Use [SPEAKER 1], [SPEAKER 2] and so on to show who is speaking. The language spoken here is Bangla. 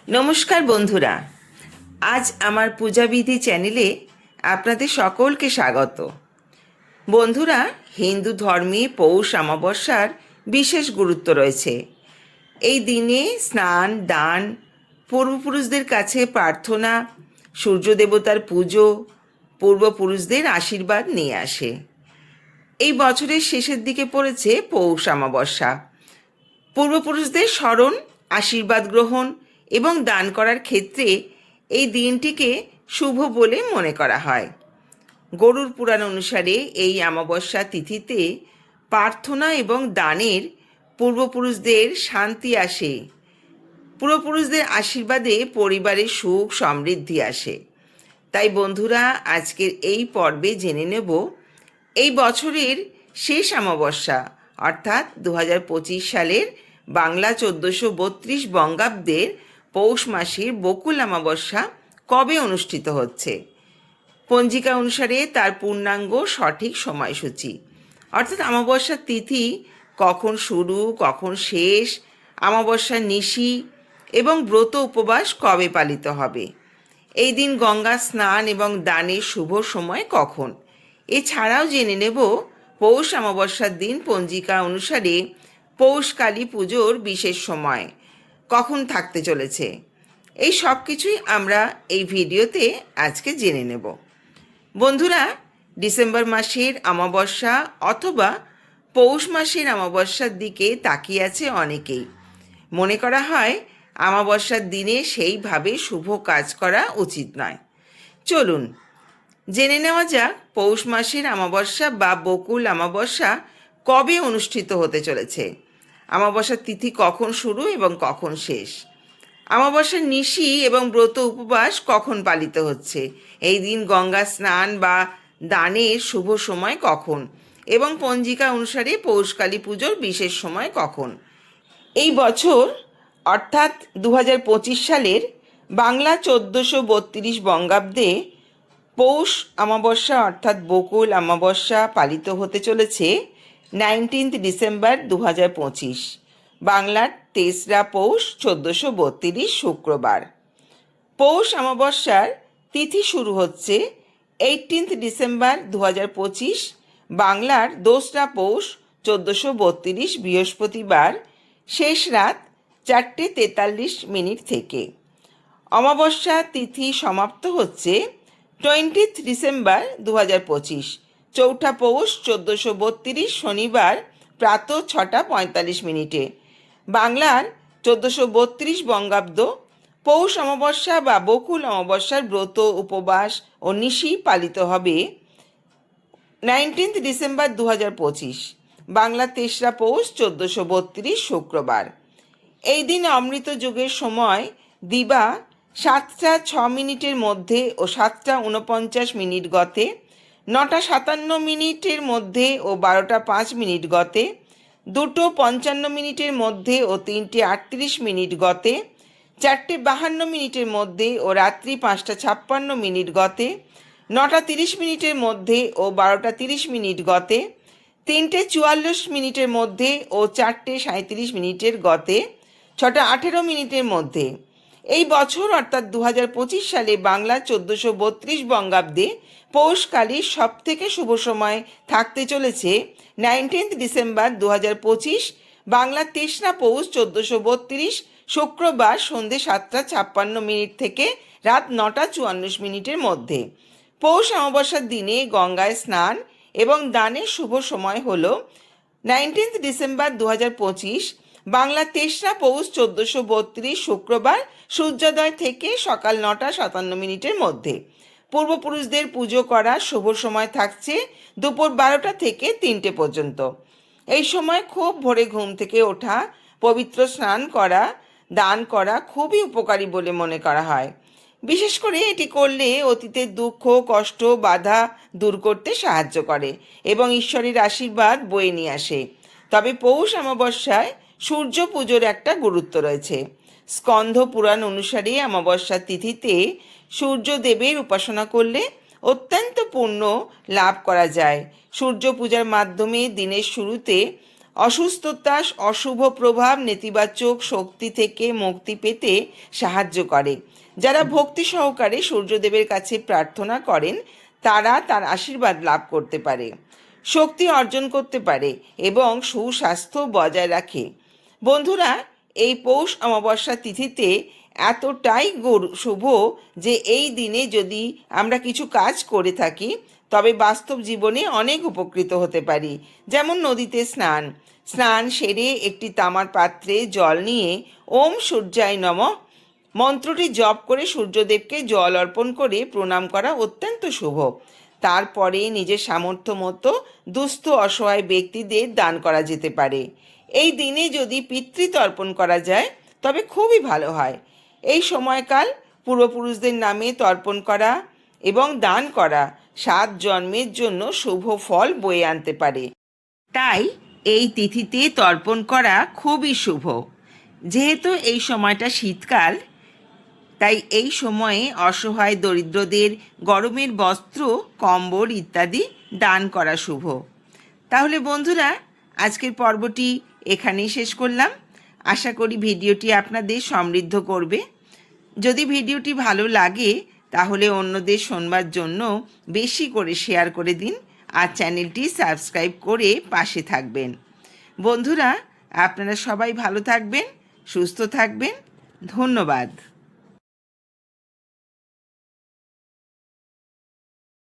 [SPEAKER 1] নমস্কার বন্ধুরা, আজ আমার পূজাবিধি চ্যানেলে আপনাদের সকলকে স্বাগত। বন্ধুরা, হিন্দু ধর্মে পৌষ অমাবস্যার বিশেষ গুরুত্ব রয়েছে। এই দিনে স্নান, দান, পূর্বপুরুষদের কাছে প্রার্থনা, সূর্য দেবতার পুজো, পূর্বপুরুষদের আশীর্বাদ নিয়ে আসে। এই বছরের শেষের দিকে পড়েছে পৌষ অমাবস্যা। পূর্বপুরুষদের স্মরণ, আশীর্বাদ গ্রহণ এবং দান করার ক্ষেত্রে এই দিনটিকে শুভ বলে মনে করা হয়। গরুড় পুরাণ অনুসারে এই অমাবস্যা তিথিতে প্রার্থনা এবং দানের পূর্বপুরুষদের শান্তি আসে। পূর্বপুরুষদের আশীর্বাদে পরিবারে সুখ সমৃদ্ধি আসে। তাই বন্ধুরা, আজকের এই পর্বে জেনে নেব এই বছরের শেষ অমাবস্যা অর্থাৎ 2025 সালের বাংলা 1432 বঙ্গাব্দের পৌষ মাসের বকুল অমাবস্যা কবে অনুষ্ঠিত হচ্ছে। পঞ্জিকা অনুসারে তার পূর্ণাঙ্গ সঠিক সময়সূচি, অর্থাৎ অমাবস্যার তিথি কখন শুরু, কখন শেষ, অমাবস্যার নিশি এবং ব্রত উপবাস কবে পালিত হবে, এই দিন গঙ্গা স্নান এবং দানের শুভ সময় কখন। এছাড়াও জেনে নেব পৌষ অমাবস্যার দিন পঞ্জিকা অনুসারে পৌষ কালী পুজোর বিশেষ সময় কখন থাকতে চলেছে। এই সব কিছুই আমরা এই ভিডিওতে আজকে জেনে নেব। বন্ধুরা, ডিসেম্বর মাসের অমাবস্যা অথবা পৌষ মাসের অমাবস্যার দিকে তাকিয়ে আছে অনেকেই। মনে করা হয় অমাবস্যার দিনে সেইভাবে শুভ কাজ করা উচিত নয়। চলুন জেনে নেওয়া যাক পৌষ মাসের অমাবস্যা বা বকুল অমাবস্যা কবে অনুষ্ঠিত হতে চলেছে, অমাবস্যার তিথি কখন শুরু এবং কখন শেষ, অমাবস্যার নিশি এবং ব্রত উপবাস কখন পালিত হচ্ছে, এই দিন গঙ্গা স্নান বা দানের শুভ সময় কখন এবং পঞ্জিকা অনুসারে পৌষকালী পুজোর বিশেষ সময় কখন। এই বছর অর্থাৎ 2025 সালের বাংলা 1432 বঙ্গাব্দে পৌষ অমাবস্যা অর্থাৎ বকুল অমাবস্যা পালিত হতে চলেছে 19 ডিসেম্বর 2025, বাংলার 3রা পৌষ 1432 শুক্রবার। পৌষ অমাবস্যার তিথি শুরু হচ্ছে 18 ডিসেম্বর 2025, বাংলার 2রা পৌষ 1432 বৃহস্পতিবার, শেষ রাত 4:43 থেকে। অমাবস্যা তিথি সমাপ্ত হচ্ছে 20 ডিসেম্বর 2025, চৌঠা পৌষ 1432 শনিবার প্রাত 6:45, বাংলার 1432 বঙ্গাব্দ। পৌষ অমাবস্যা বা বকুল অমাবস্যার ব্রত উপবাস ও নিশি পালিত হবে 19 ডিসেম্বর 2025, বাংলা 3রা পৌষ 1432 শুক্রবার। এই দিন অমৃত যুগের সময় দিবা 7:06 মধ্যে ও 7:49 গতে, 9:57 মধ্যে ও 12:05 গতে, 2:55 মধ্যে ও 3:38 গতে, 4:52 মধ্যে ও রাত্রি 5:56 গতে, 9:30 মধ্যে ও 12:30 গতে, 3:44 মধ্যে ও 4:37 গতে, 6:18 মধ্যে। এই বছর অর্থাৎ 2025 সালে বাংলা 1432 বঙ্গাব্দে পৌষকালীর সব থেকে শুভ সময় থাকতে চলেছে 19 ডিসেম্বর 2025, বাংলা 3রা পৌষ 1432 শুক্রবার সন্ধ্যে 7:56 থেকে রাত 9:54 মধ্যে। পৌষ অমাবস্যার দিনে গঙ্গায় স্নান এবং দানের শুভ সময় হল 19 ডিসেম্বর 2025, বাংলা 3রা পৌষ 1432 শুক্রবার সূর্যোদয় থেকে সকাল 9:57 মধ্যে। পূর্বপুরুষদের পুজো করার শুভ সময় থাকছে দুপুর 12টা থেকে 3টে পর্যন্ত। এই সময় খুব ভোরে ঘুম থেকে ওঠা, পবিত্র স্নান করা, দান করা খুবই উপকারী বলে মনে করা হয়। বিশেষ করে এটি করলে অতীতের দুঃখ, কষ্ট, বাধা দূর করতে সাহায্য করে এবং ঈশ্বরের আশীর্বাদ বয়ে নিয়ে আসে। তবে পৌষ অমাবস্যায় সূর্য পুজোর একটা গুরুত্ব রয়েছে। স্কন্ধ পুরাণ অনুসারে অমাবস্যা তিথিতে সূর্যদেবের উপাসনা করলে অত্যন্ত পুণ্য লাভ করা যায়। সূর্য পূজার মাধ্যমে দিনের শুরুতে অসুস্থতা, অশুভ প্রভাব, নেতিবাচক শক্তি থেকে মুক্তি পেতে সাহায্য করে। যারা ভক্তি সহকারে সূর্যদেবের কাছে প্রার্থনা করেন তারা তার আশীর্বাদ লাভ করতে পারে, শক্তি অর্জন করতে পারে এবং সুস্বাস্থ্য বজায় রাখে। বন্ধুরা, এই পৌষ অমাবস্যা তিথিতে এতটাই শুভ যে এই দিনে যদি আমরা কিছু কাজ করে থাকি তবে বাস্তব জীবনে অনেক উপকৃত হতে পারি। যেমন নদীতে স্নান সেরে একটি তামার পাত্রে জল নিয়ে ওম সূর্যায় নমঃ মন্ত্রটি জপ করে সূর্যদেবকে জল অর্পণ করে প্রণাম করা অত্যন্ত শুভ। তারপরে নিজের সামর্থ্য মতো দুস্থ অসহায় ব্যক্তিদের দান করা যেতে পারে। এই দিনে যদি পিতৃতর্পণ করা যায় তবে খুবই ভালো হয়। এই সময়কাল পূর্বপুরুষদের নামে তর্পণ করা এবং দান করা 7 জন্মের জন্য শুভ ফল বয়ে আনতে পারে। তাই এই তিথিতে তর্পণ করা খুবই শুভ। যেহেতু এই সময়টা শীতকাল, তাই এই সময়ে অসহায় দরিদ্রদের গরমের বস্ত্র, কম্বল ইত্যাদি দান করা শুভ। তাহলে বন্ধুরা, আজকের পর্বটি এখানেই শেষ করলাম। আশা করি ভিডিওটি আপনাদের সমৃদ্ধ করবে। যদি ভিডিওটি ভালো লাগে তাহলে অন্যদের শোনবার জন্য বেশি করে শেয়ার করে দিন আর চ্যানেলটি সাবস্ক্রাইব করে পাশে থাকবেন। বন্ধুরা, আপনারা সবাই ভালো থাকবেন, সুস্থ থাকবেন। ধন্যবাদ।